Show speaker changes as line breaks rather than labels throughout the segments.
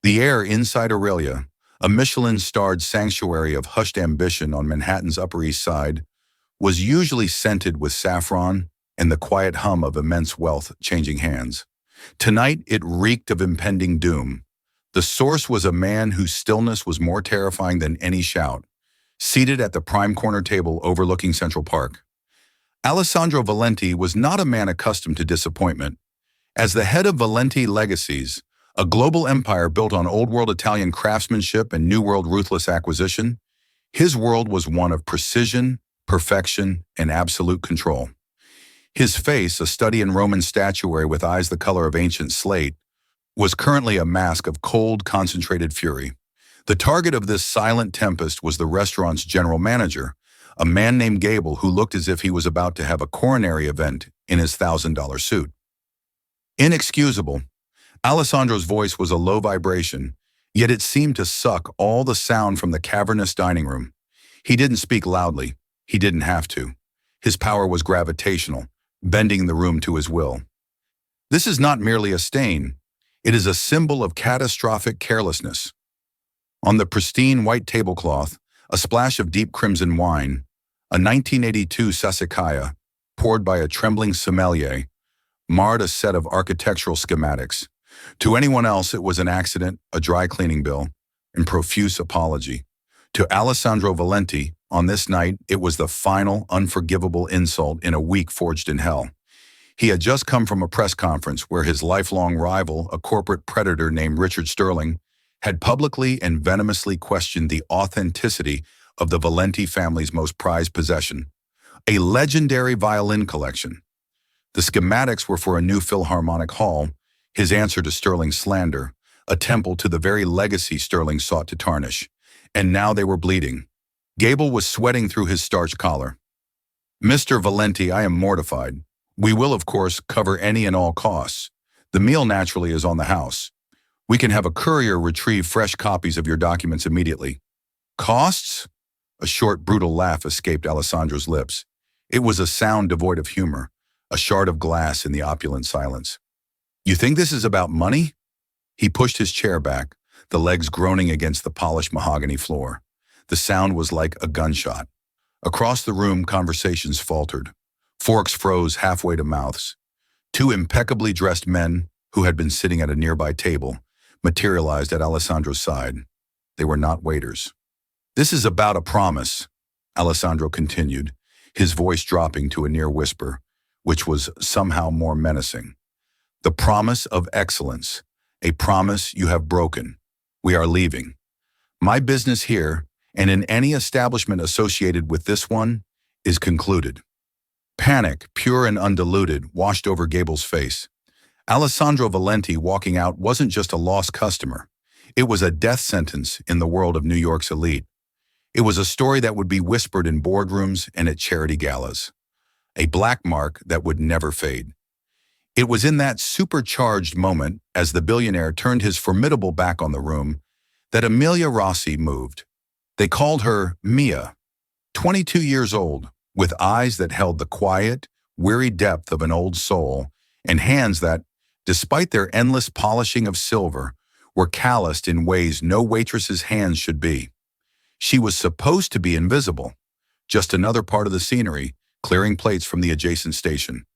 The air inside Aurelia, a Michelin-starred sanctuary of hushed ambition on Manhattan's Upper East Side, was usually scented with saffron and the quiet hum of immense wealth changing hands. Tonight, it reeked of impending doom. The source was a man whose stillness was more terrifying than any shout, seated at the prime corner table overlooking Central Park. Alessandro Valenti was not a man accustomed to disappointment. As the head of Valenti Legacies, a global empire built on old-world Italian craftsmanship and new-world ruthless acquisition, his world was one of precision, perfection, and absolute control. His face, a study in Roman statuary with eyes the color of ancient slate, was currently a mask of cold, concentrated fury. The target of this silent tempest was the restaurant's general manager, a man named Gable who looked as if he was about to have a coronary event in his $1,000 suit. Inexcusable, Alessandro's voice was a low vibration, yet it seemed to suck all the sound from the cavernous dining room. He didn't speak loudly. He didn't have to. His power was gravitational, bending the room to his will. This is not merely a stain. It is a symbol of catastrophic carelessness. On the pristine white tablecloth, a splash of deep crimson wine, a 1982 Sassicaia, poured by a trembling sommelier, marred a set of architectural schematics. To anyone else, it was an accident, a dry cleaning bill, and profuse apology. To Alessandro Valenti, on this night, it was the final, unforgivable insult in a week forged in hell. He had just come from a press conference where his lifelong rival, a corporate predator named Richard Sterling, had publicly and venomously questioned the authenticity of the Valenti family's most prized possession, a legendary violin collection. The schematics were for a new Philharmonic hall, his answer to Sterling's slander, a temple to the very legacy Sterling sought to tarnish. And now they were bleeding. Gable was sweating through his starched collar. "Mr. Valenti, I am mortified. We will, of course, cover any and all costs. The meal naturally is on the house. We can have a courier retrieve fresh copies of your documents immediately." "Costs?" A short, brutal laugh escaped Alessandro's lips. It was a sound devoid of humor, a shard of glass in the opulent silence. "You think this is about money?" He pushed his chair back, the legs groaning against the polished mahogany floor. The sound was like a gunshot. Across the room, conversations faltered. Forks froze halfway to mouths. Two impeccably dressed men, who had been sitting at a nearby table, materialized at Alessandro's side. They were not waiters. "This is about a promise," Alessandro continued, his voice dropping to a near whisper, which was somehow more menacing. "The promise of excellence, a promise you have broken. We are leaving. My business here, and in any establishment associated with this one, is concluded." Panic, pure and undiluted, washed over Gable's face. Alessandro Valenti walking out wasn't just a lost customer. It was a death sentence in the world of New York's elite. It was a story that would be whispered in boardrooms and at charity galas. A black mark that would never fade. It was in that supercharged moment, as the billionaire turned his formidable back on the room, that Amelia Rossi moved. They called her Mia, 22 years old, with eyes that held the quiet, weary depth of an old soul, and hands that, despite their endless polishing of silver, were calloused in ways no waitress's hands should be. She was supposed to be invisible, just another part of the scenery, clearing plates from the adjacent station.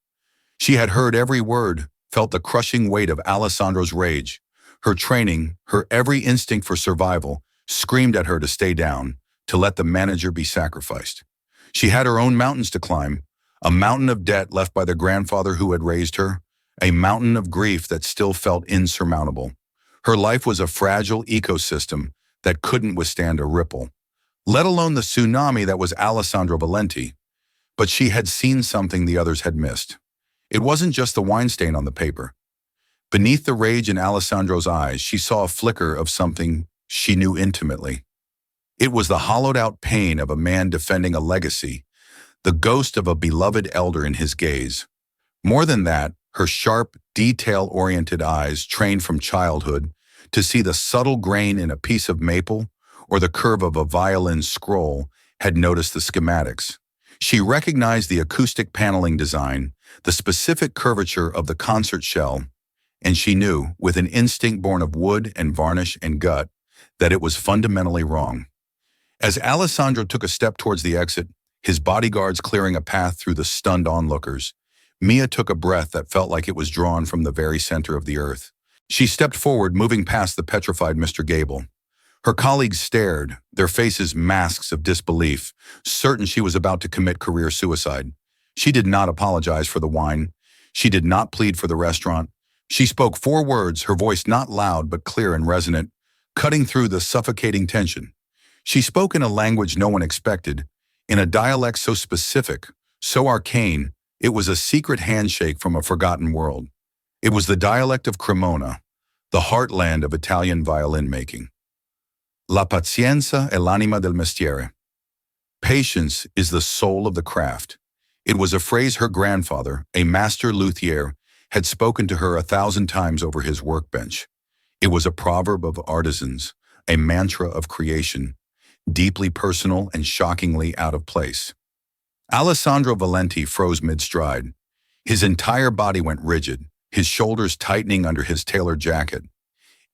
She had heard every word, felt the crushing weight of Alessandro's rage. Her training, her every instinct for survival, screamed at her to stay down, to let the manager be sacrificed. She had her own mountains to climb, a mountain of debt left by the grandfather who had raised her, a mountain of grief that still felt insurmountable. Her life was a fragile ecosystem that couldn't withstand a ripple, let alone the tsunami that was Alessandro Valenti. But she had seen something the others had missed. It wasn't just the wine stain on the paper. Beneath the rage in Alessandro's eyes, she saw a flicker of something she knew intimately. It was the hollowed-out pain of a man defending a legacy, the ghost of a beloved elder in his gaze. More than that, her sharp, detail-oriented eyes, trained from childhood to see the subtle grain in a piece of maple or the curve of a violin scroll, had noticed the schematics. She recognized the acoustic paneling design, the specific curvature of the concert shell, and she knew, with an instinct born of wood and varnish and gut, that it was fundamentally wrong. As Alessandro took a step towards the exit, his bodyguards clearing a path through the stunned onlookers, Mia took a breath that felt like it was drawn from the very center of the earth. She stepped forward, moving past the petrified Mr. Gable. Her colleagues stared, their faces masks of disbelief, certain she was about to commit career suicide. She did not apologize for the wine. She did not plead for the restaurant. She spoke 4 words, her voice not loud but clear and resonant, cutting through the suffocating tension. She spoke in a language no one expected, in a dialect so specific, so arcane, it was a secret handshake from a forgotten world. It was the dialect of Cremona, the heartland of Italian violin making. La pazienza è l'anima del mestiere. Patience is the soul of the craft. It was a phrase her grandfather, a master luthier, had spoken to her 1,000 times over his workbench. It was a proverb of artisans, a mantra of creation, deeply personal and shockingly out of place. Alessandro Valenti froze mid-stride. His entire body went rigid, his shoulders tightening under his tailored jacket.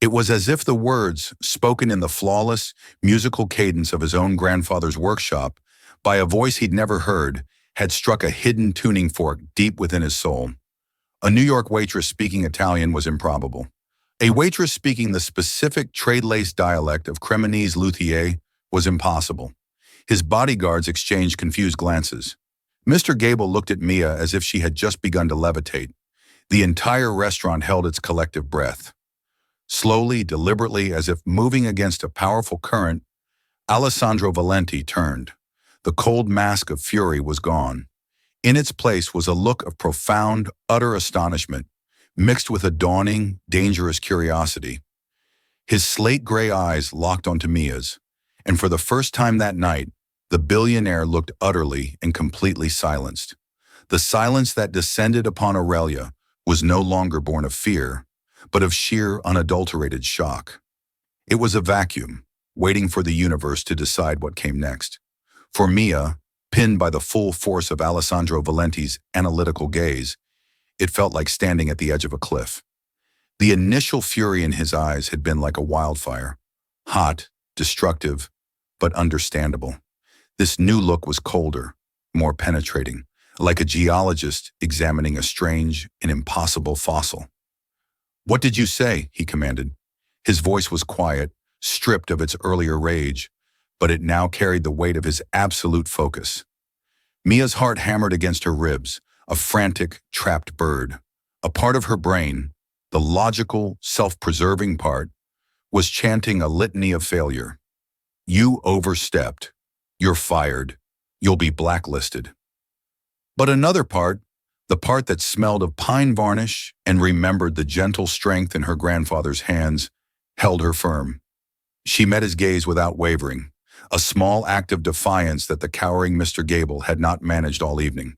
It was as if the words, spoken in the flawless, musical cadence of his own grandfather's workshop, by a voice he'd never heard, had struck a hidden tuning fork deep within his soul. A New York waitress speaking Italian was improbable. A waitress speaking the specific trade-laced dialect of Cremonese luthier was impossible. His bodyguards exchanged confused glances. Mr. Gable looked at Mia as if she had just begun to levitate. The entire restaurant held its collective breath. Slowly, deliberately, as if moving against a powerful current, Alessandro Valenti turned. The cold mask of fury was gone. In its place was a look of profound, utter astonishment, mixed with a dawning, dangerous curiosity. His slate-gray eyes locked onto Mia's, and for the first time that night, the billionaire looked utterly and completely silenced. The silence that descended upon Aurelia was no longer born of fear, but of sheer, unadulterated shock. It was a vacuum, waiting for the universe to decide what came next. For Mia, pinned by the full force of Alessandro Valenti's analytical gaze, it felt like standing at the edge of a cliff. The initial fury in his eyes had been like a wildfire, hot, destructive, but understandable. This new look was colder, more penetrating, like a geologist examining a strange and impossible fossil. "What did you say?" he commanded. His voice was quiet, stripped of its earlier rage, but it now carried the weight of his absolute focus. Mia's heart hammered against her ribs, a frantic, trapped bird. A part of her brain, the logical, self-preserving part, was chanting a litany of failure. "You overstepped. You're fired. You'll be blacklisted." But another part, the part that smelled of pine varnish and remembered the gentle strength in her grandfather's hands, held her firm. She met his gaze without wavering, a small act of defiance that the cowering Mr. Gable had not managed all evening.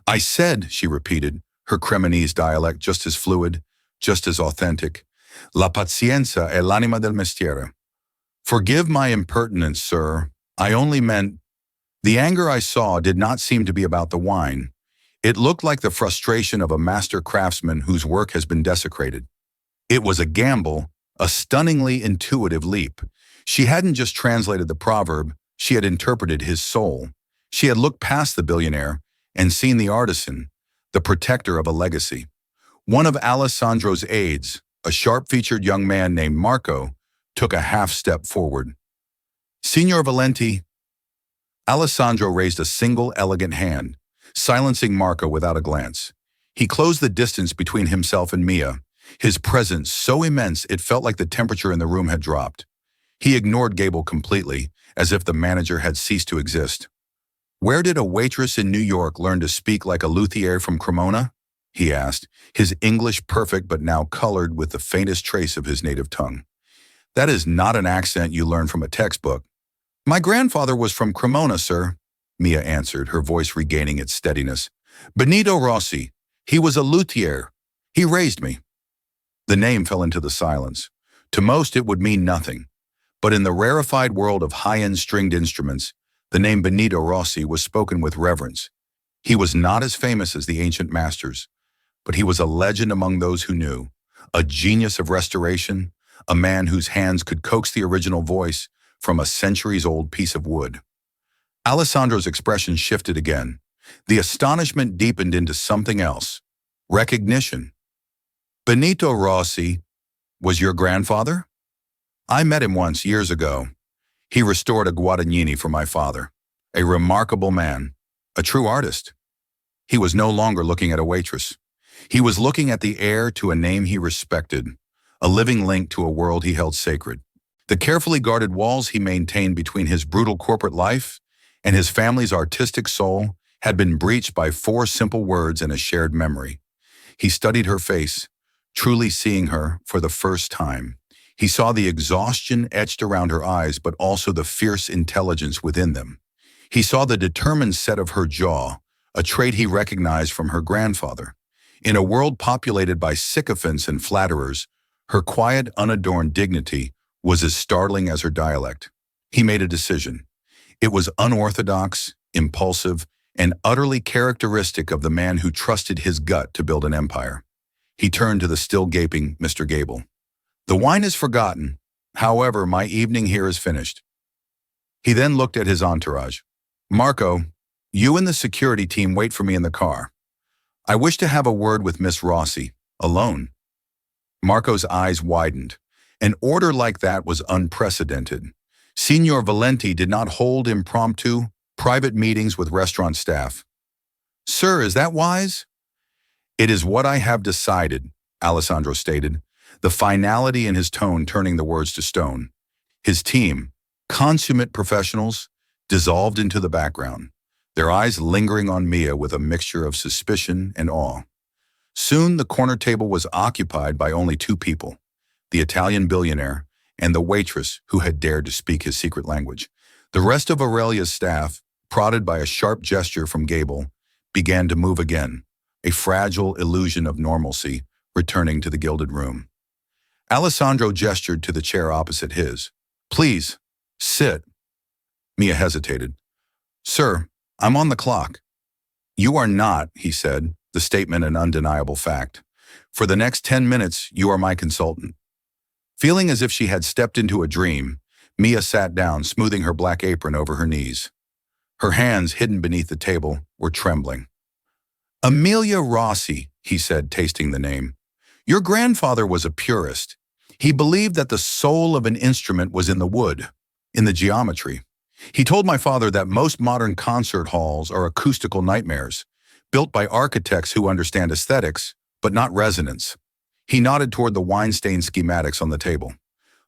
"I said," she repeated, her Cremonese dialect just as fluid, just as authentic, "La pazienza è l'anima del mestiere." "Forgive my impertinence, sir. I only meant—" The anger I saw did not seem to be about the wine. It looked like the frustration of a master craftsman whose work has been desecrated. It was a gamble, a stunningly intuitive leap. She hadn't just translated the proverb, she had interpreted his soul. She had looked past the billionaire and seen the artisan, the protector of a legacy. One of Alessandro's aides, a sharp-featured young man named Marco, took a half-step forward. "Signor Valenti." Alessandro raised a single elegant hand, silencing Marco without a glance. He closed the distance between himself and Mia, his presence so immense it felt like the temperature in the room had dropped. He ignored Gable completely, as if the manager had ceased to exist. "Where did a waitress in New York learn to speak like a luthier from Cremona?" he asked, his English perfect but now colored with the faintest trace of his native tongue. "That is not an accent you learn from a textbook." "My grandfather was from Cremona, sir," Mia answered, her voice regaining its steadiness. "Benito Rossi. He was a luthier. He raised me." The name fell into the silence. To most it would mean nothing. But in the rarefied world of high-end stringed instruments, the name Benito Rossi was spoken with reverence. He was not as famous as the ancient masters, but he was a legend among those who knew, a genius of restoration, a man whose hands could coax the original voice from a centuries-old piece of wood. Alessandro's expression shifted again. The astonishment deepened into something else. Recognition. Benito Rossi was your grandfather? I met him once years ago. He restored a Guadagnini for my father. A remarkable man, a true artist. He was no longer looking at a waitress. He was looking at the heir to a name he respected, a living link to a world he held sacred. The carefully guarded walls he maintained between his brutal corporate life and his family's artistic soul had been breached by 4 simple words and a shared memory. He studied her face, truly seeing her for the first time. He saw the exhaustion etched around her eyes, but also the fierce intelligence within them. He saw the determined set of her jaw, a trait he recognized from her grandfather. In a world populated by sycophants and flatterers, her quiet, unadorned dignity was as startling as her dialect. He made a decision. It was unorthodox, impulsive, and utterly characteristic of the man who trusted his gut to build an empire. He turned to the still gaping Mr. Gable. The wine is forgotten. However, my evening here is finished. He then looked at his entourage. Marco, you and the security team wait for me in the car. I wish to have a word with Miss Rossi, alone. Marco's eyes widened. An order like that was unprecedented. Signor Valenti did not hold impromptu, private meetings with restaurant staff. Sir, is that wise? It is what I have decided, Alessandro stated, the finality in his tone turning the words to stone. His team, consummate professionals, dissolved into the background, their eyes lingering on Mia with a mixture of suspicion and awe. Soon the corner table was occupied by only 2 people, the Italian billionaire and the waitress who had dared to speak his secret language. The rest of Aurelia's staff, prodded by a sharp gesture from Gable, began to move again, a fragile illusion of normalcy returning to the gilded room. Alessandro gestured to the chair opposite his. Please, sit. Mia hesitated. Sir, I'm on the clock. You are not, he said, the statement an undeniable fact. For the next 10 minutes, you are my consultant. Feeling as if she had stepped into a dream, Mia sat down, smoothing her black apron over her knees. Her hands, hidden beneath the table, were trembling. Emilia Rossi, he said, tasting the name. Your grandfather was a purist. He believed that the soul of an instrument was in the wood, in the geometry. He told my father that most modern concert halls are acoustical nightmares, built by architects who understand aesthetics, but not resonance. He nodded toward the wine-stained schematics on the table.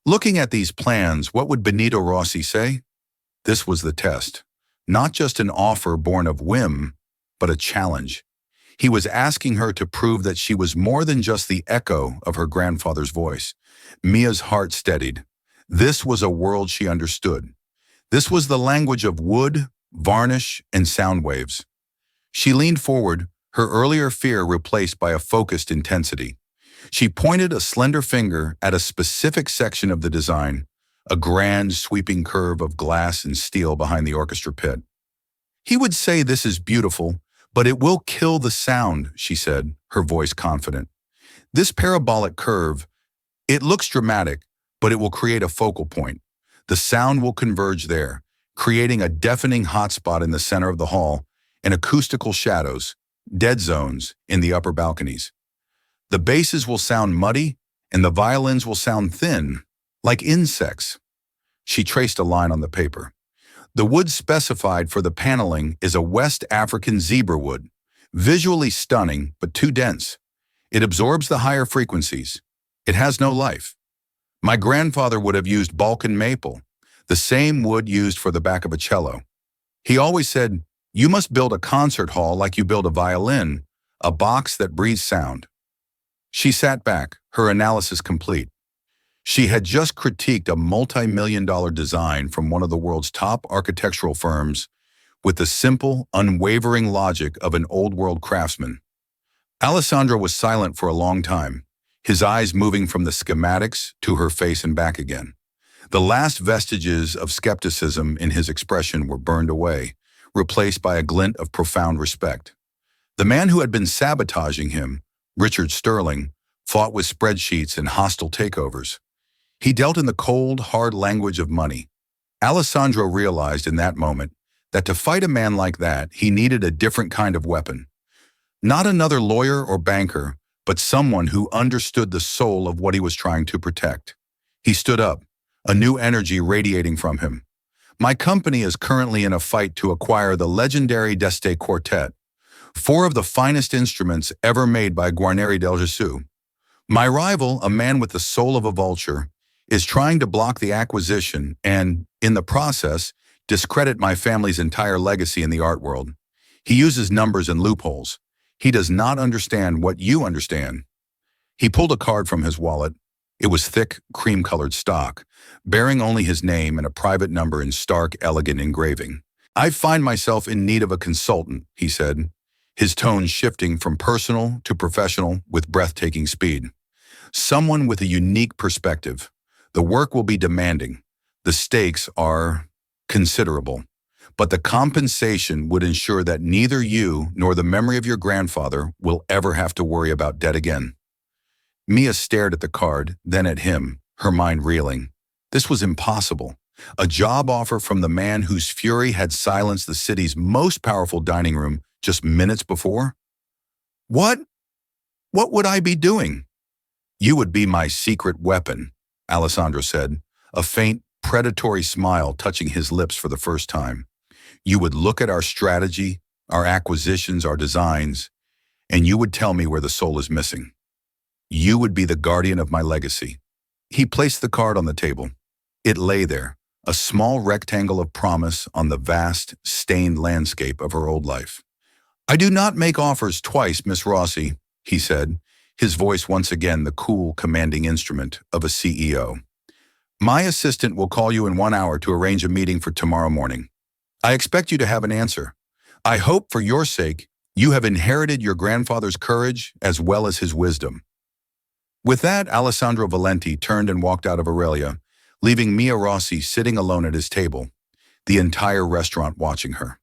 Looking at these plans, what would Benito Rossi say? This was the test. Not just an offer born of whim, but a challenge. He was asking her to prove that she was more than just the echo of her grandfather's voice. Mia's heart steadied. This was a world she understood. This was the language of wood, varnish, and sound waves. She leaned forward, her earlier fear replaced by a focused intensity. She pointed a slender finger at a specific section of the design, a grand sweeping curve of glass and steel behind the orchestra pit. He would say this is beautiful, but it will kill the sound, she said, her voice confident. This parabolic curve, it looks dramatic, but it will create a focal point. The sound will converge there, creating a deafening hotspot in the center of the hall and acoustical shadows, dead zones, in the upper balconies. The basses will sound muddy, and the violins will sound thin, like insects. She traced a line on the paper. The wood specified for the paneling is a West African zebra wood, visually stunning but too dense. It absorbs the higher frequencies. It has no life. My grandfather would have used Balkan maple, the same wood used for the back of a cello. He always said, you must build a concert hall like you build a violin, a box that breathes sound. She sat back, her analysis complete. She had just critiqued a multi-million-dollar design from one of the world's top architectural firms with the simple, unwavering logic of an old-world craftsman. Alessandro was silent for a long time, his eyes moving from the schematics to her face and back again. The last vestiges of skepticism in his expression were burned away, replaced by a glint of profound respect. The man who had been sabotaging him, Richard Sterling, fought with spreadsheets and hostile takeovers. He dealt in the cold, hard language of money. Alessandro realized in that moment that to fight a man like that, he needed a different kind of weapon. Not another lawyer or banker, but someone who understood the soul of what he was trying to protect. He stood up, a new energy radiating from him. My company is currently in a fight to acquire the legendary D'Este Quartet, four of the finest instruments ever made by Guarneri del Gesù. My rival, a man with the soul of a vulture, is trying to block the acquisition and, in the process, discredit my family's entire legacy in the art world. He uses numbers and loopholes. He does not understand what you understand. He pulled a card from his wallet. It was thick, cream-colored stock, bearing only his name and a private number in stark, elegant engraving. I find myself in need of a consultant, he said, his tone shifting from personal to professional with breathtaking speed. Someone with a unique perspective. The work will be demanding. The stakes are considerable. But the compensation would ensure that neither you nor the memory of your grandfather will ever have to worry about debt again. Mia stared at the card, then at him, her mind reeling. This was impossible. A job offer from the man whose fury had silenced the city's most powerful dining room just minutes before? What? What would I be doing? You would be my secret weapon, Alessandro said, a faint, predatory smile touching his lips for the first time. You would look at our strategy, our acquisitions, our designs, and you would tell me where the soul is missing. You would be the guardian of my legacy. He placed the card on the table. It lay there, a small rectangle of promise on the vast, stained landscape of her old life. I do not make offers twice, Miss Rossi, he said, his voice once again the cool, commanding instrument of a CEO. My assistant will call you in 1 hour to arrange a meeting for tomorrow morning. I expect you to have an answer. I hope, for your sake, you have inherited your grandfather's courage as well as his wisdom. With that, Alessandro Valenti turned and walked out of Aurelia, leaving Mia Rossi sitting alone at his table, the entire restaurant watching her.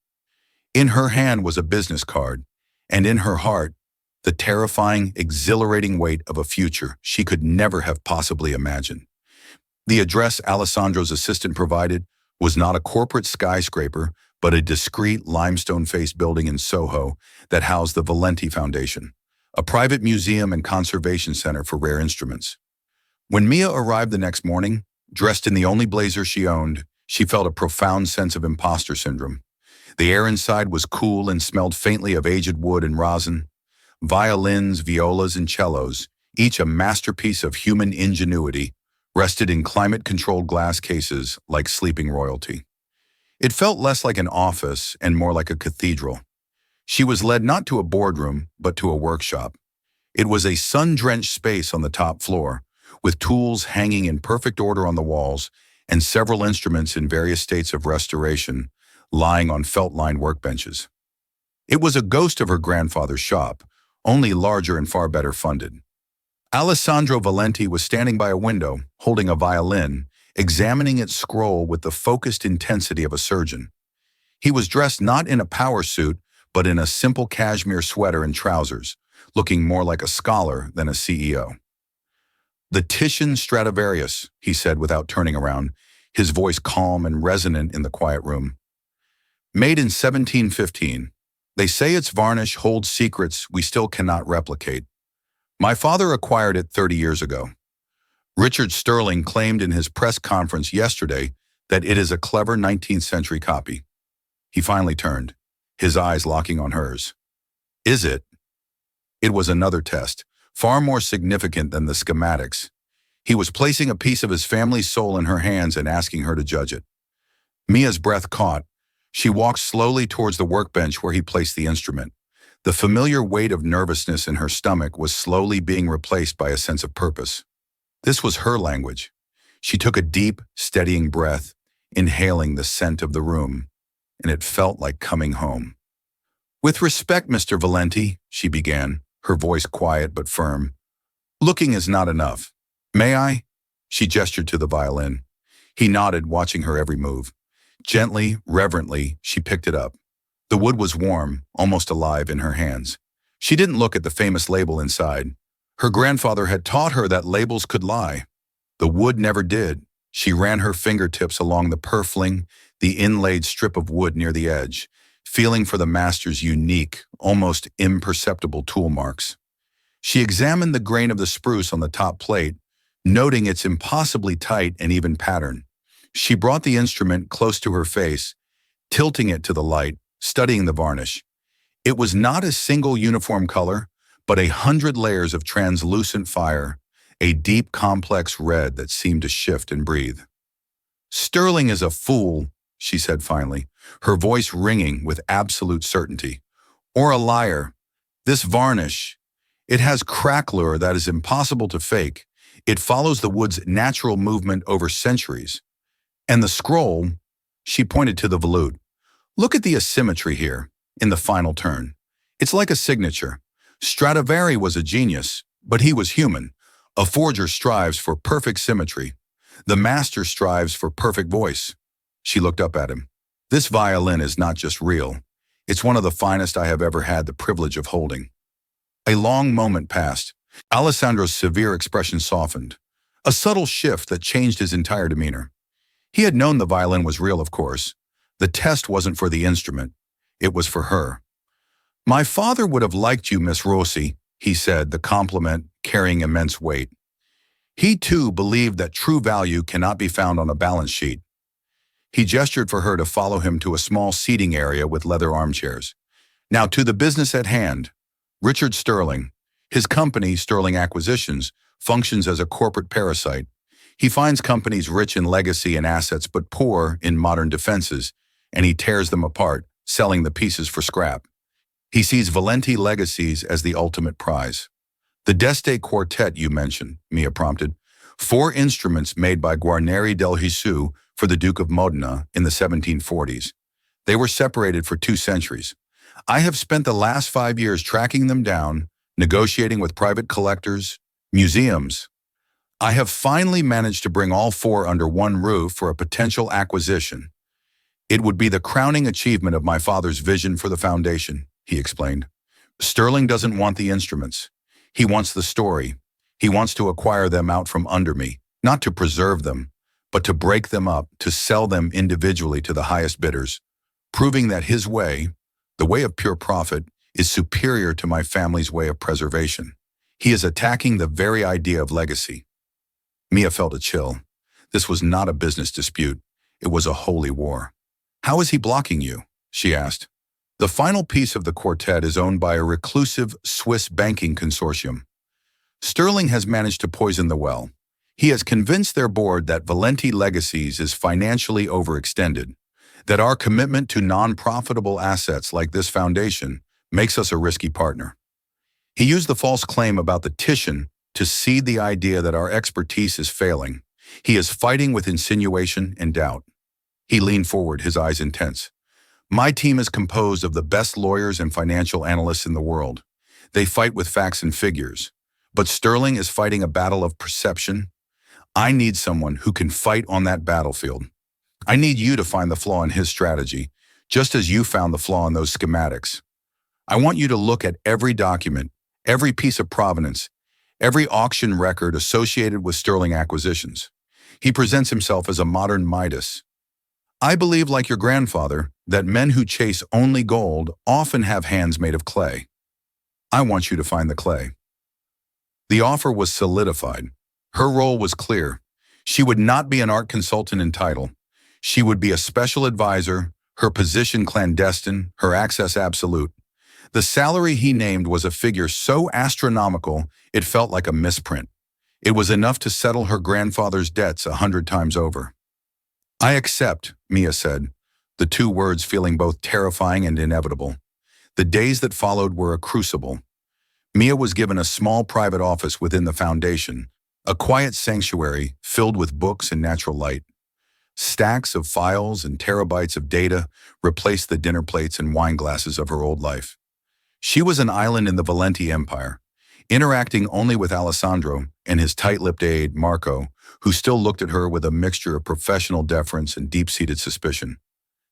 In her hand was a business card, and in her heart, the terrifying, exhilarating weight of a future she could never have possibly imagined. The address Alessandro's assistant provided was not a corporate skyscraper, but a discreet limestone-faced building in Soho that housed the Valenti Foundation, a private museum and conservation center for rare instruments. When Mia arrived the next morning, dressed in the only blazer she owned, she felt a profound sense of imposter syndrome. The air inside was cool and smelled faintly of aged wood and rosin. Violins, violas, and cellos, each a masterpiece of human ingenuity, rested in climate-controlled glass cases like sleeping royalty. It felt less like an office and more like a cathedral. She was led not to a boardroom, but to a workshop. It was a sun-drenched space on the top floor, with tools hanging in perfect order on the walls and several instruments in various states of restoration lying on felt-lined workbenches. It was a ghost of her grandfather's shop, only larger and far better funded. Alessandro Valenti was standing by a window, holding a violin, examining its scroll with the focused intensity of a surgeon. He was dressed not in a power suit, but in a simple cashmere sweater and trousers, looking more like a scholar than a CEO. The Titian Stradivarius, he said without turning around, his voice calm and resonant in the quiet room. Made in 1715, they say its varnish holds secrets we still cannot replicate. My father acquired it 30 years ago. Richard Sterling claimed in his press conference yesterday that it is a clever 19th century copy. He finally turned, his eyes locking on hers. Is it? It was another test, far more significant than the schematics. He was placing a piece of his family's soul in her hands and asking her to judge it. Mia's breath caught. She walked slowly towards the workbench where he placed the instrument. The familiar weight of nervousness in her stomach was slowly being replaced by a sense of purpose. This was her language. She took a deep, steadying breath, inhaling the scent of the room, and it felt like coming home. With respect, Mr. Valenti, she began, her voice quiet but firm. Looking is not enough. May I? She gestured to the violin. He nodded, watching her every move. Gently, reverently, she picked it up. The wood was warm, almost alive in her hands. She didn't look at the famous label inside. Her grandfather had taught her that labels could lie. The wood never did. She ran her fingertips along the purfling, the inlaid strip of wood near the edge, feeling for the master's unique, almost imperceptible tool marks. She examined the grain of the spruce on the top plate, noting its impossibly tight and even pattern. She brought the instrument close to her face, tilting it to the light, studying the varnish. It was not a single uniform color, but 100 layers of translucent fire, a deep, complex red that seemed to shift and breathe. "Sterling is a fool," she said finally, her voice ringing with absolute certainty. "Or a liar. This varnish, it has crackler that is impossible to fake. It follows the wood's natural movement over centuries. And the scroll," she pointed to the volute. "Look at the asymmetry here, in the final turn. It's like a signature. Stradivari was a genius, but he was human. A forger strives for perfect symmetry. The master strives for perfect voice." She looked up at him. "This violin is not just real. It's one of the finest I have ever had the privilege of holding." A long moment passed. Alessandro's severe expression softened, a subtle shift that changed his entire demeanor. He had known the violin was real, of course. The test wasn't for the instrument. It was for her. "My father would have liked you, Miss Rossi," he said, the compliment carrying immense weight. He too believed that true value cannot be found on a balance sheet. He gestured for her to follow him to a small seating area with leather armchairs. "Now to the business at hand. Richard Sterling. His company, Sterling Acquisitions, functions as a corporate parasite. He finds companies rich in legacy and assets but poor in modern defenses, and he tears them apart, selling the pieces for scrap. He sees Valenti legacies as the ultimate prize." "The D'Este Quartet you mentioned," Mia prompted. 4 instruments made by Guarneri del Gesù for the Duke of Modena in the 1740s. They were separated for 2 centuries. I have spent the last 5 years tracking them down, negotiating with private collectors, museums. I have finally managed to bring all 4 under one roof for a potential acquisition. It would be the crowning achievement of my father's vision for the foundation, he explained. Sterling doesn't want the instruments. He wants the story. He wants to acquire them out from under me, not to preserve them, but to break them up, to sell them individually to the highest bidders, proving that his way, the way of pure profit, is superior to my family's way of preservation. He is attacking the very idea of legacy. Mia felt a chill. This was not a business dispute. It was a holy war. "How is he blocking you?" she asked. "The final piece of the quartet is owned by a reclusive Swiss banking consortium. Sterling has managed to poison the well. He has convinced their board that Valenti Legacies is financially overextended, that our commitment to non-profitable assets like this foundation makes us a risky partner. He used the false claim about the Titian to seed the idea that our expertise is failing. He is fighting with insinuation and doubt." He leaned forward, his eyes intense. "My team is composed of the best lawyers and financial analysts in the world. They fight with facts and figures. But Sterling is fighting a battle of perception. I need someone who can fight on that battlefield. I need you to find the flaw in his strategy, just as you found the flaw in those schematics. I want you to look at every document, every piece of provenance, every auction record associated with Sterling Acquisitions. He presents himself as a modern Midas. I believe, like your grandfather, that men who chase only gold often have hands made of clay. I want you to find the clay." The offer was solidified. Her role was clear. She would not be an art consultant in title. She would be a special advisor, her position clandestine, her access absolute. The salary he named was a figure so astronomical it felt like a misprint. It was enough to settle her grandfather's debts 100 times over. "I accept," Mia said, the 2 words feeling both terrifying and inevitable. The days that followed were a crucible. Mia was given a small private office within the foundation, a quiet sanctuary filled with books and natural light. Stacks of files and terabytes of data replaced the dinner plates and wine glasses of her old life. She was an island in the Valenti Empire, interacting only with Alessandro and his tight-lipped aide, Marco, who still looked at her with a mixture of professional deference and deep-seated suspicion.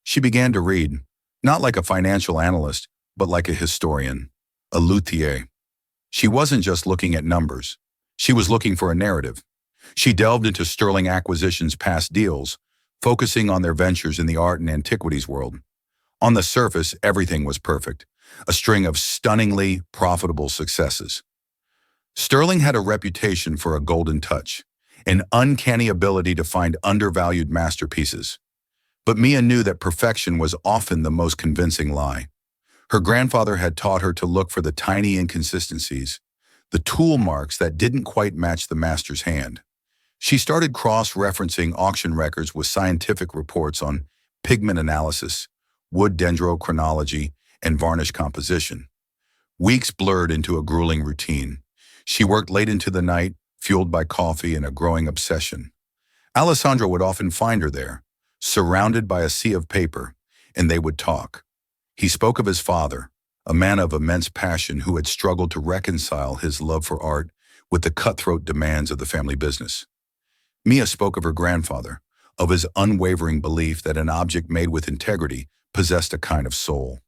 She began to read, not like a financial analyst, but like a historian, a luthier. She wasn't just looking at numbers. She was looking for a narrative. She delved into Sterling Acquisition's past deals, focusing on their ventures in the art and antiquities world. On the surface, everything was perfect, a string of stunningly profitable successes. Sterling had a reputation for a golden touch, an uncanny ability to find undervalued masterpieces. But Mia knew that perfection was often the most convincing lie. Her grandfather had taught her to look for the tiny inconsistencies, the tool marks that didn't quite match the master's hand. She started cross-referencing auction records with scientific reports on pigment analysis, wood dendrochronology, and varnish composition. Weeks blurred into a grueling routine. She worked late into the night, fueled by coffee and a growing obsession. Alessandro would often find her there, surrounded by a sea of paper, and they would talk. He spoke of his father, a man of immense passion who had struggled to reconcile his love for art with the cutthroat demands of the family business. Mia spoke of her grandfather, of his unwavering belief that an object made with integrity possessed a kind of soul.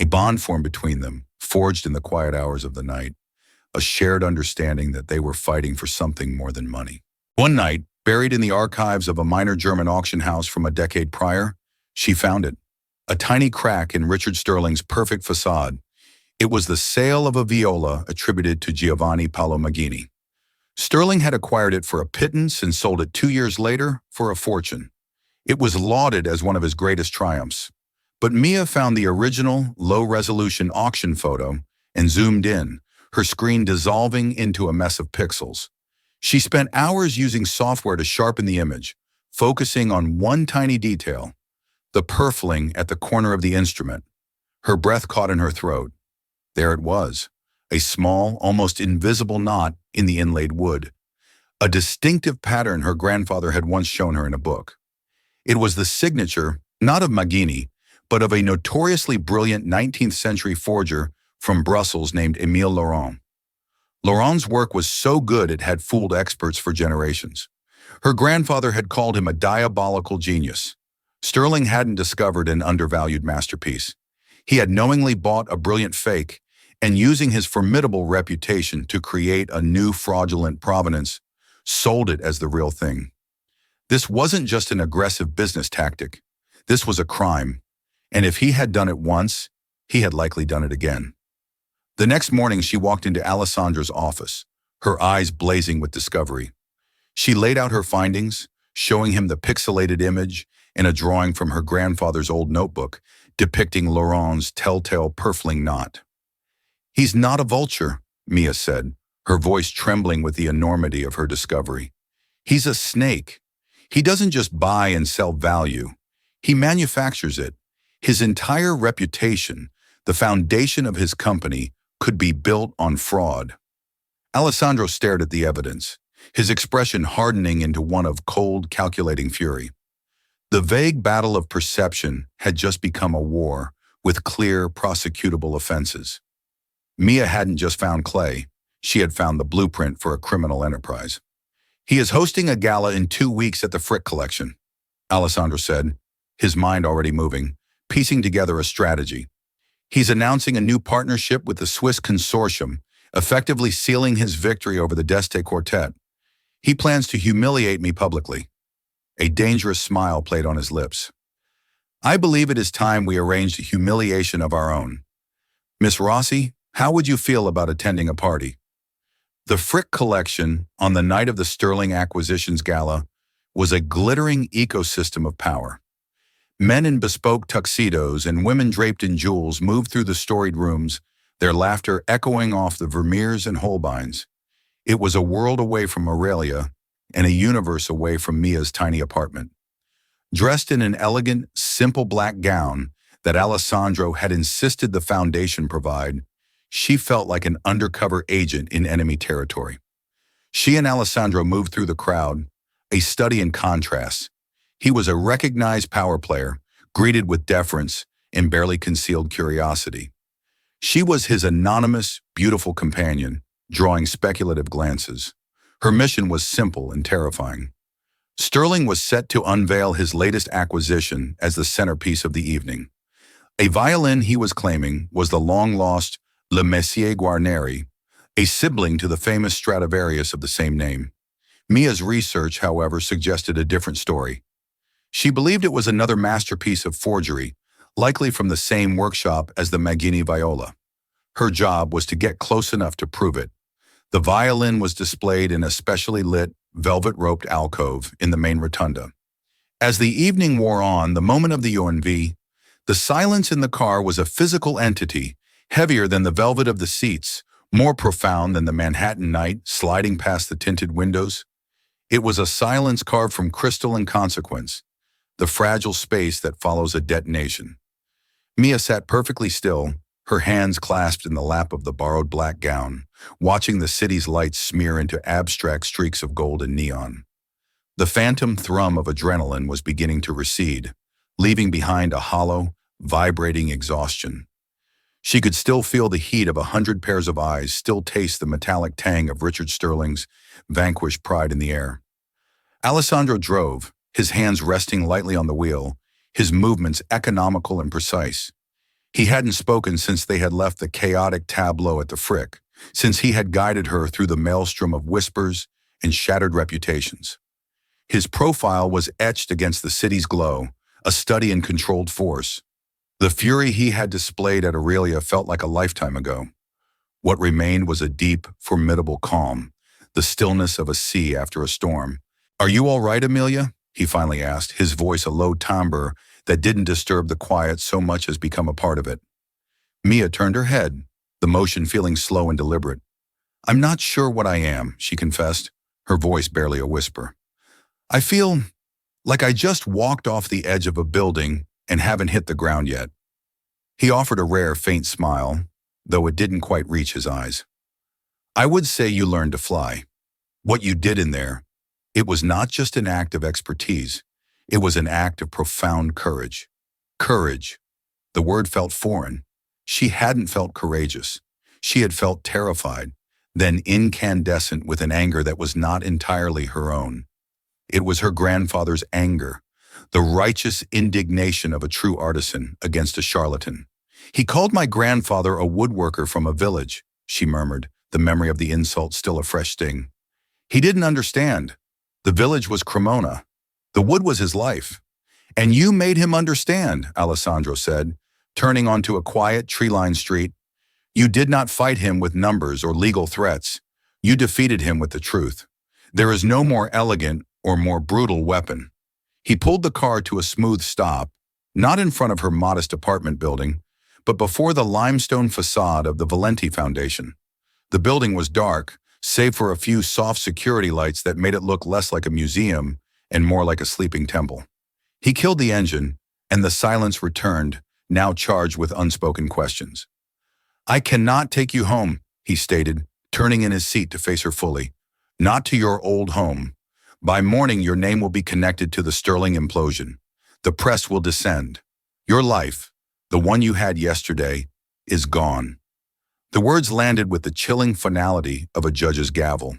A bond formed between them, forged in the quiet hours of the night, a shared understanding that they were fighting for something more than money. One night, buried in the archives of a minor German auction house from a decade prior, she found it. A tiny crack in Richard Sterling's perfect facade. It was the sale of a viola attributed to Giovanni Paolo Maggini. Sterling had acquired it for a pittance and sold it 2 years later for a fortune. It was lauded as one of his greatest triumphs. But Mia found the original, low-resolution auction photo and zoomed in, her screen dissolving into a mess of pixels. She spent hours using software to sharpen the image, focusing on one tiny detail, the purfling at the corner of the instrument. Her breath caught in her throat. There it was, a small, almost invisible knot in the inlaid wood, a distinctive pattern her grandfather had once shown her in a book. It was the signature, not of Maggini, but of a notoriously brilliant 19th century forger from Brussels named Émile Laurent. Laurent's work was so good it had fooled experts for generations. Her grandfather had called him a diabolical genius. Sterling hadn't discovered an undervalued masterpiece. He had knowingly bought a brilliant fake and, using his formidable reputation to create a new fraudulent provenance, sold it as the real thing. This wasn't just an aggressive business tactic. This was a crime. And if he had done it once, he had likely done it again. The next morning, she walked into Alessandro's office, her eyes blazing with discovery. She laid out her findings, showing him the pixelated image and a drawing from her grandfather's old notebook depicting Laurent's telltale purfling knot. "He's not a vulture," Mia said, her voice trembling with the enormity of her discovery. "He's a snake. He doesn't just buy and sell value. He manufactures it. His entire reputation, the foundation of his company, could be built on fraud." Alessandro stared at the evidence, his expression hardening into one of cold, calculating fury. The vague battle of perception had just become a war with clear, prosecutable offenses. Mia hadn't just found clay, she had found the blueprint for a criminal enterprise. "He is hosting a gala in 2 weeks at the Frick Collection," Alessandro said, his mind already moving, piecing together a strategy. "He's announcing a new partnership with the Swiss consortium, effectively sealing his victory over the D'Este Quartet. He plans to humiliate me publicly." A dangerous smile played on his lips. "I believe it is time we arranged a humiliation of our own. Miss Rossi, how would you feel about attending a party?" The Frick Collection, on the night of the Sterling Acquisitions Gala, was a glittering ecosystem of power. Men in bespoke tuxedos and women draped in jewels moved through the storied rooms, their laughter echoing off the Vermeers and Holbeins. It was a world away from Aurelia and a universe away from Mia's tiny apartment. Dressed in an elegant, simple black gown that Alessandro had insisted the foundation provide, she felt like an undercover agent in enemy territory. She and Alessandro moved through the crowd, a study in contrasts. He was a recognized power player, greeted with deference and barely concealed curiosity. She was his anonymous, beautiful companion, drawing speculative glances. Her mission was simple and terrifying. Sterling was set to unveil his latest acquisition as the centerpiece of the evening. A violin he was claiming was the long-lost Le Messier Guarneri, a sibling to the famous Stradivarius of the same name. Mia's research, however, suggested a different story. She believed it was another masterpiece of forgery, likely from the same workshop as the Maggini viola. Her job was to get close enough to prove it. The violin was displayed in a specially lit, velvet-roped alcove in the main rotunda. As the evening wore on, the moment of the ONV, the silence in the car was a physical entity, heavier than the velvet of the seats, more profound than the Manhattan night sliding past the tinted windows. It was a silence carved from crystal and consequence, the fragile space that follows a detonation. Mia sat perfectly still, her hands clasped in the lap of the borrowed black gown, watching the city's lights smear into abstract streaks of gold and neon. The phantom thrum of adrenaline was beginning to recede, leaving behind a hollow, vibrating exhaustion. She could still feel the heat of 100 pairs of eyes, still taste the metallic tang of Richard Sterling's vanquished pride in the air. Alessandro drove, his hands resting lightly on the wheel, his movements economical and precise. He hadn't spoken since they had left the chaotic tableau at the Frick, since he had guided her through the maelstrom of whispers and shattered reputations. His profile was etched against the city's glow, a study in controlled force. The fury he had displayed at Aurelia felt like a lifetime ago. What remained was a deep, formidable calm, the stillness of a sea after a storm. "Are you all right, Amelia?" he finally asked, his voice a low timbre that didn't disturb the quiet so much as become a part of it. Mia turned her head, the motion feeling slow and deliberate. "I'm not sure what I am," she confessed, her voice barely a whisper. "I feel like I just walked off the edge of a building and haven't hit the ground yet." He offered a rare, faint smile, though it didn't quite reach his eyes. "I would say you learned to fly. What you did in there, it was not just an act of expertise, it was an act of profound courage." Courage. The word felt foreign. She hadn't felt courageous. She had felt terrified, then incandescent with an anger that was not entirely her own. It was her grandfather's anger, the righteous indignation of a true artisan against a charlatan. "He called my grandfather a woodworker from a village," she murmured, the memory of the insult still a fresh sting. "He didn't understand. The village was Cremona. The wood was his life." "And you made him understand," Alessandro said, turning onto a quiet, tree-lined street. "You did not fight him with numbers or legal threats. You defeated him with the truth. There is no more elegant or more brutal weapon." He pulled the car to a smooth stop, not in front of her modest apartment building, but before the limestone facade of the Valenti Foundation. The building was dark, save for a few soft security lights that made it look less like a museum and more like a sleeping temple. He killed the engine, and the silence returned, now charged with unspoken questions. "I cannot take you home," he stated, turning in his seat to face her fully. "Not to your old home. By morning, your name will be connected to the Sterling implosion. The press will descend. Your life, the one you had yesterday, is gone." The words landed with the chilling finality of a judge's gavel.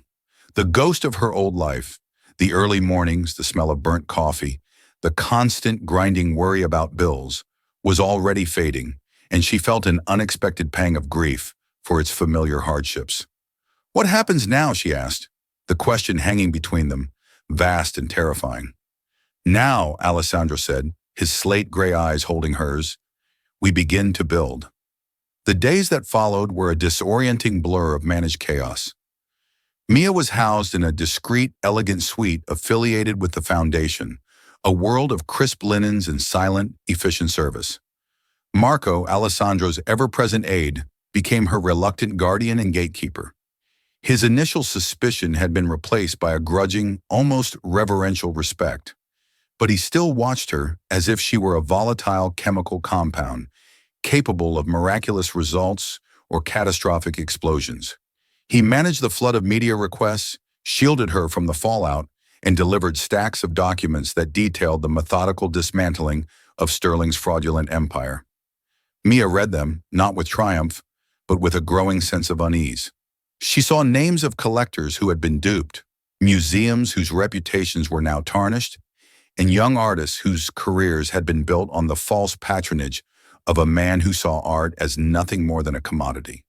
The ghost of her old life, the early mornings, the smell of burnt coffee, the constant grinding worry about bills, was already fading, and she felt an unexpected pang of grief for its familiar hardships. "What happens now?" she asked, the question hanging between them, vast and terrifying. "Now," Alessandro said, his slate-gray eyes holding hers, "we begin to build." The days that followed were a disorienting blur of managed chaos. Mia was housed in a discreet, elegant suite affiliated with the foundation, a world of crisp linens and silent, efficient service. Marco, Alessandro's ever-present aide, became her reluctant guardian and gatekeeper. His initial suspicion had been replaced by a grudging, almost reverential respect, but he still watched her as if she were a volatile chemical compound, capable of miraculous results or catastrophic explosions. He managed the flood of media requests, shielded her from the fallout, and delivered stacks of documents that detailed the methodical dismantling of Sterling's fraudulent empire. Mia read them, not with triumph, but with a growing sense of unease. She saw names of collectors who had been duped, museums whose reputations were now tarnished, and young artists whose careers had been built on the false patronage of a man who saw art as nothing more than a commodity.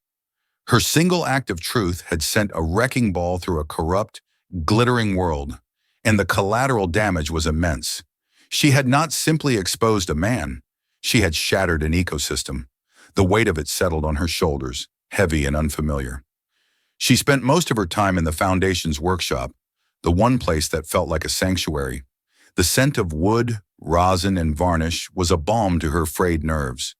Her single act of truth had sent a wrecking ball through a corrupt, glittering world, and the collateral damage was immense. She had not simply exposed a man, she had shattered an ecosystem. The weight of it settled on her shoulders, heavy and unfamiliar. She spent most of her time in the Foundation's workshop, the one place that felt like a sanctuary. The scent of wood, rosin, and varnish was a balm to her frayed nerves.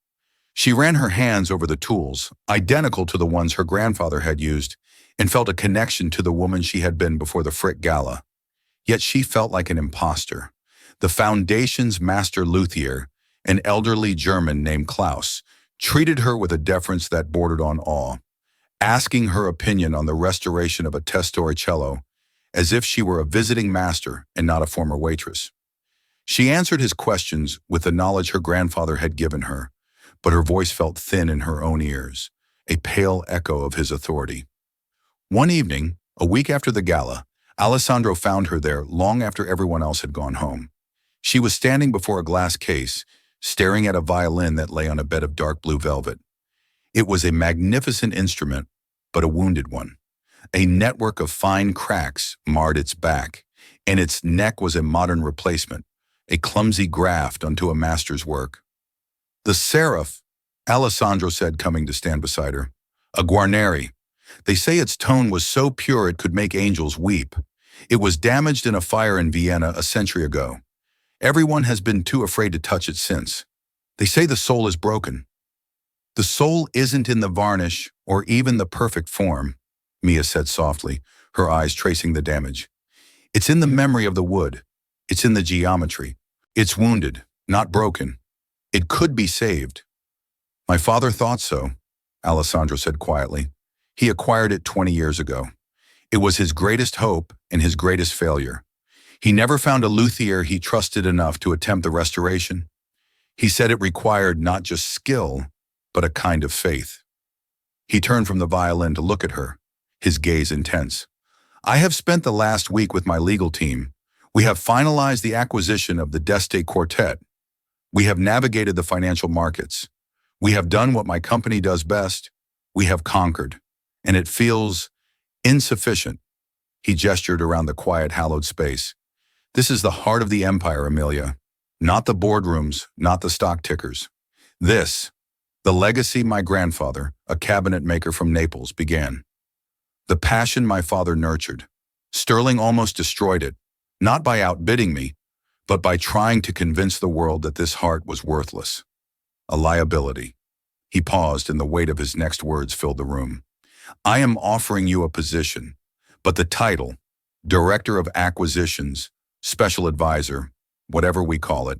She ran her hands over the tools, identical to the ones her grandfather had used, and felt a connection to the woman she had been before the Frick Gala. Yet she felt like an imposter. The Foundation's master luthier, an elderly German named Klaus, treated her with a deference that bordered on awe, asking her opinion on the restoration of a Testoricello, as if she were a visiting master and not a former waitress. She answered his questions with the knowledge her grandfather had given her, but her voice felt thin in her own ears, a pale echo of his authority. One evening, a week after the gala, Alessandro found her there long after everyone else had gone home. She was standing before a glass case, staring at a violin that lay on a bed of dark blue velvet. It was a magnificent instrument, but a wounded one. A network of fine cracks marred its back, and its neck was a modern replacement, a clumsy graft onto a master's work. "The seraph," Alessandro said, coming to stand beside her. "A Guarneri. They say its tone was so pure it could make angels weep. It was damaged in a fire in Vienna a century ago. Everyone has been too afraid to touch it since. They say the soul is broken." "The soul isn't in the varnish or even the perfect form," Mia said softly, her eyes tracing the damage. "It's in the memory of the wood. It's in the geometry. It's wounded, not broken. It could be saved." "My father thought so," Alessandro said quietly. "He acquired it 20 years ago. It was his greatest hope and his greatest failure. He never found a luthier he trusted enough to attempt the restoration. He said it required not just skill, but a kind of faith." He turned from the violin to look at her, his gaze intense. "I have spent the last week with my legal team. We have finalized the acquisition of the D'Este Quartet. We have navigated the financial markets. We have done what my company does best. We have conquered. And it feels insufficient." He gestured around the quiet, hallowed space. "This is the heart of the empire, Amelia. Not the boardrooms, not the stock tickers. This, the legacy my grandfather, a cabinet maker from Naples, began. The passion my father nurtured. Sterling almost destroyed it, not by outbidding me, but by trying to convince the world that this heart was worthless. A liability." He paused, and the weight of his next words filled the room. "I am offering you a position, but the title, Director of Acquisitions, Special Advisor, whatever we call it,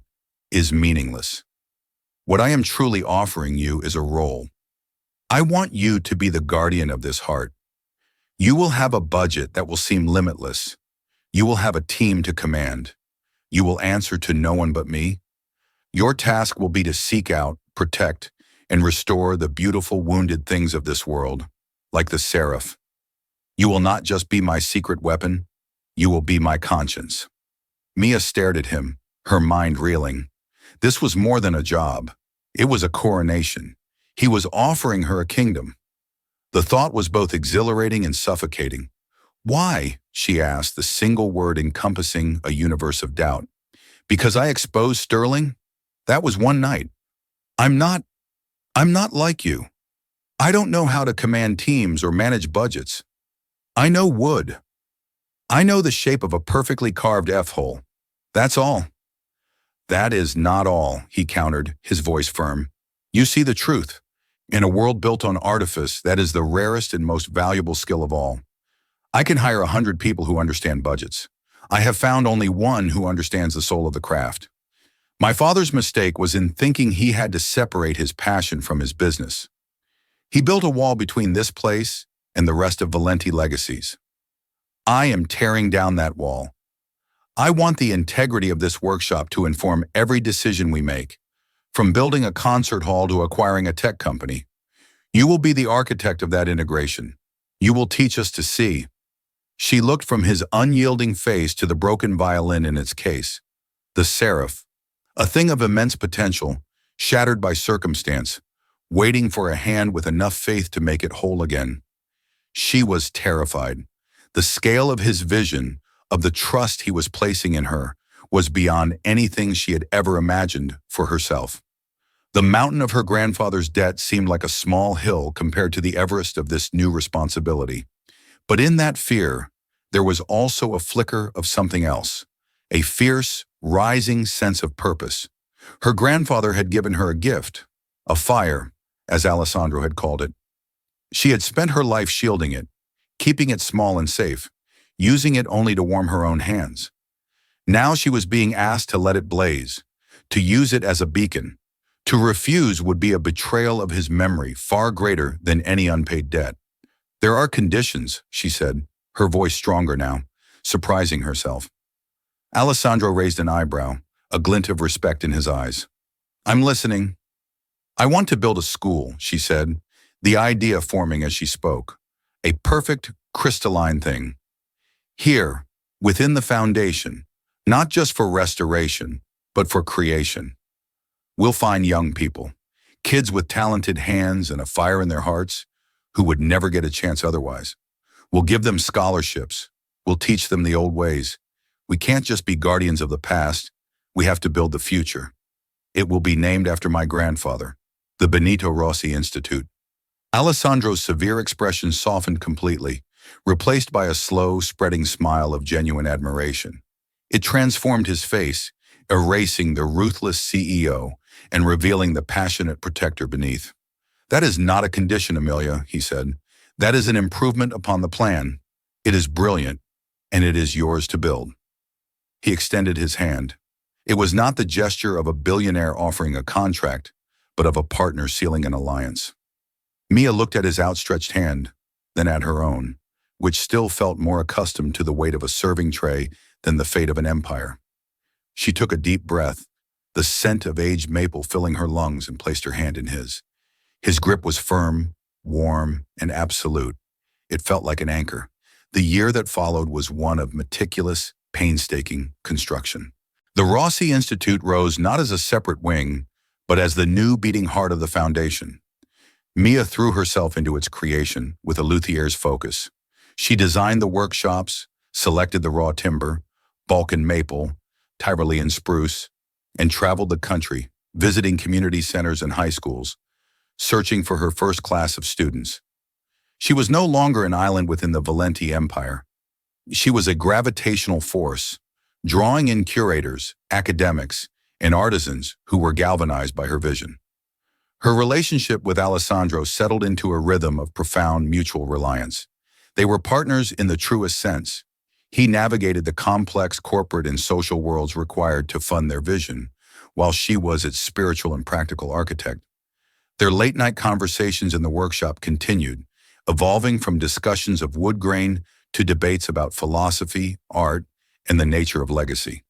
is meaningless. What I am truly offering you is a role. I want you to be the guardian of this heart. You will have a budget that will seem limitless. You will have a team to command. You will answer to no one but me. Your task will be to seek out, protect, and restore the beautiful wounded things of this world, like the seraph. You will not just be my secret weapon, you will be my conscience." Mia stared at him, her mind reeling. This was more than a job. It was a coronation. He was offering her a kingdom. The thought was both exhilarating and suffocating. "Why?" she asked, the single word encompassing a universe of doubt. "Because I exposed Sterling? That was one night. I'm not like you. I don't know how to command teams or manage budgets. I know wood. I know the shape of a perfectly carved F-hole. That's all." "That is not all," he countered, his voice firm. "You see the truth. In a world built on artifice, that is the rarest and most valuable skill of all. I can hire 100 people who understand budgets. I have found only one who understands the soul of the craft. My father's mistake was in thinking he had to separate his passion from his business. He built a wall between this place and the rest of Valenti legacies. I am tearing down that wall. I want the integrity of this workshop to inform every decision we make, from building a concert hall to acquiring a tech company. You will be the architect of that integration. You will teach us to see." She looked from his unyielding face to the broken violin in its case. The seraph, a thing of immense potential, shattered by circumstance, waiting for a hand with enough faith to make it whole again. She was terrified. The scale of his vision, of the trust he was placing in her, was beyond anything she had ever imagined for herself. The mountain of her grandfather's debt seemed like a small hill compared to the Everest of this new responsibility. But in that fear, there was also a flicker of something else, a fierce, rising sense of purpose. Her grandfather had given her a gift, a fire, as Alessandro had called it. She had spent her life shielding it, keeping it small and safe, using it only to warm her own hands. Now she was being asked to let it blaze, to use it as a beacon. To refuse would be a betrayal of his memory far greater than any unpaid debt. "There are conditions," she said, her voice stronger now, surprising herself. Alessandro raised an eyebrow, a glint of respect in his eyes. "I'm listening." "I want to build a school," she said, the idea forming as she spoke. "A perfect, crystalline thing. Here, within the foundation, not just for restoration, but for creation. We'll find young people, kids with talented hands and a fire in their hearts, who would never get a chance otherwise. We'll give them scholarships. We'll teach them the old ways. We can't just be guardians of the past. We have to build the future. It will be named after my grandfather, the Benito Rossi Institute." Alessandro's severe expression softened completely, replaced by a slow, spreading smile of genuine admiration. It transformed his face, erasing the ruthless CEO and revealing the passionate protector beneath. "That is not a condition, Amelia," he said. "That is an improvement upon the plan. It is brilliant, and it is yours to build." He extended his hand. It was not the gesture of a billionaire offering a contract, but of a partner sealing an alliance. Mia looked at his outstretched hand, then at her own, which still felt more accustomed to the weight of a serving tray than the fate of an empire. She took a deep breath, the scent of aged maple filling her lungs, and placed her hand in his. His grip was firm, warm, and absolute. It felt like an anchor. The year that followed was one of meticulous, painstaking construction. The Rossi Institute rose not as a separate wing, but as the new beating heart of the foundation. Mia threw herself into its creation with a luthier's focus. She designed the workshops, selected the raw timber, Balkan maple, Tyrolean spruce, and traveled the country, visiting community centers and high schools, searching for her first class of students. She was no longer an island within the Valenti Empire. She was a gravitational force, drawing in curators, academics, and artisans who were galvanized by her vision. Her relationship with Alessandro settled into a rhythm of profound mutual reliance. They were partners in the truest sense. He navigated the complex corporate and social worlds required to fund their vision, while she was its spiritual and practical architect. Their late-night conversations in the workshop continued, evolving from discussions of wood grain to debates about philosophy, art, and the nature of legacy.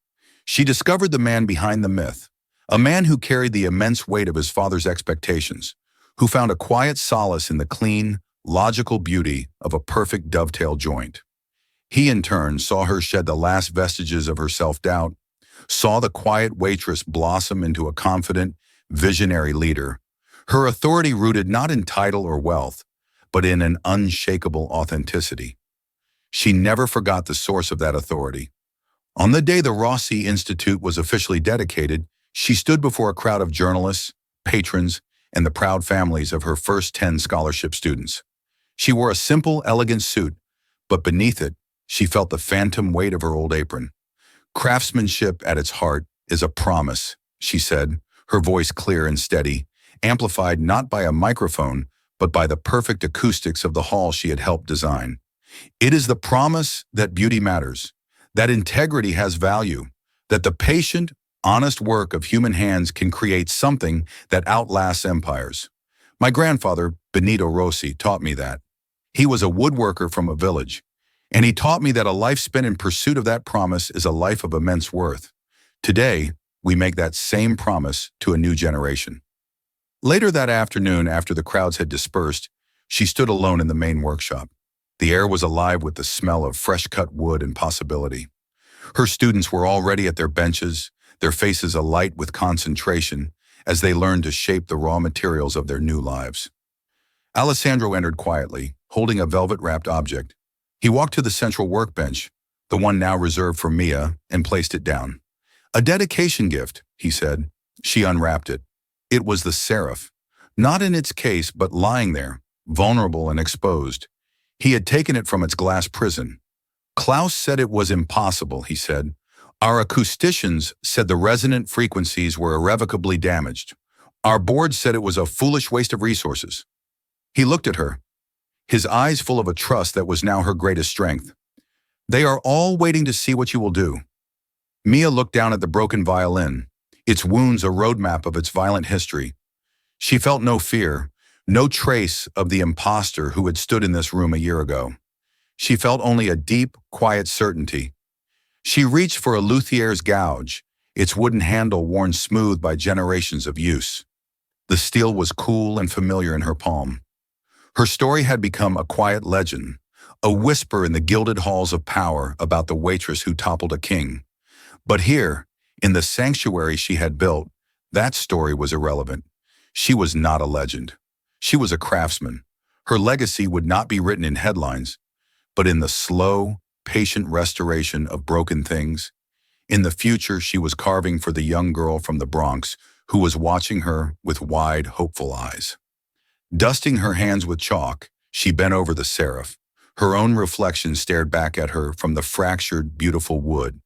She discovered the man behind the myth, a man who carried the immense weight of his father's expectations, who found a quiet solace in the clean, logical beauty of a perfect dovetail joint. He, in turn, saw her shed the last vestiges of her self-doubt, saw the quiet waitress blossom into a confident, visionary leader, her authority rooted not in title or wealth, but in an unshakable authenticity. She never forgot the source of that authority. On the day the Rossi Institute was officially dedicated, she stood before a crowd of journalists, patrons, and the proud families of her first 10 scholarship students. She wore a simple, elegant suit, but beneath it, she felt the phantom weight of her old apron. "Craftsmanship at its heart is a promise," she said, her voice clear and steady, amplified not by a microphone, but by the perfect acoustics of the hall she had helped design. "It is the promise that beauty matters, that integrity has value, that the patient, honest work of human hands can create something that outlasts empires. My grandfather, Benito Rossi, taught me that. He was a woodworker from a village, and he taught me that a life spent in pursuit of that promise is a life of immense worth. Today, we make that same promise to a new generation." Later that afternoon, after the crowds had dispersed, she stood alone in the main workshop. The air was alive with the smell of fresh-cut wood and possibility. Her students were already at their benches, their faces alight with concentration, as they learned to shape the raw materials of their new lives. Alessandro entered quietly, holding a velvet-wrapped object. He walked to the central workbench, the one now reserved for Mia, and placed it down. "A dedication gift," he said. She unwrapped it. It was the seraph, not in its case but lying there, vulnerable and exposed. He had taken it from its glass prison. "Klaus said it was impossible," he said. "Our acousticians said the resonant frequencies were irrevocably damaged. Our board said it was a foolish waste of resources." He looked at her, his eyes full of a trust that was now her greatest strength. "They are all waiting to see what you will do." Mia looked down at the broken violin, its wounds a roadmap of its violent history. She felt no fear, no trace of the imposter who had stood in this room a year ago. She felt only a deep, quiet certainty. She reached for a luthier's gouge, its wooden handle worn smooth by generations of use. The steel was cool and familiar in her palm. Her story had become a quiet legend, a whisper in the gilded halls of power about the waitress who toppled a king. But here, in the sanctuary she had built, that story was irrelevant. She was not a legend. She was a craftsman. Her legacy would not be written in headlines, but in the slow, patient restoration of broken things. In the future, she was carving for the young girl from the Bronx who was watching her with wide, hopeful eyes. Dusting her hands with chalk, she bent over the seraph. Her own reflection stared back at her from the fractured, beautiful wood.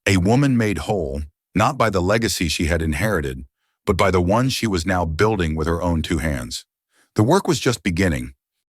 A woman made whole, not by the legacy she had inherited, but by the one she was now building with her own two hands. The work was just beginning.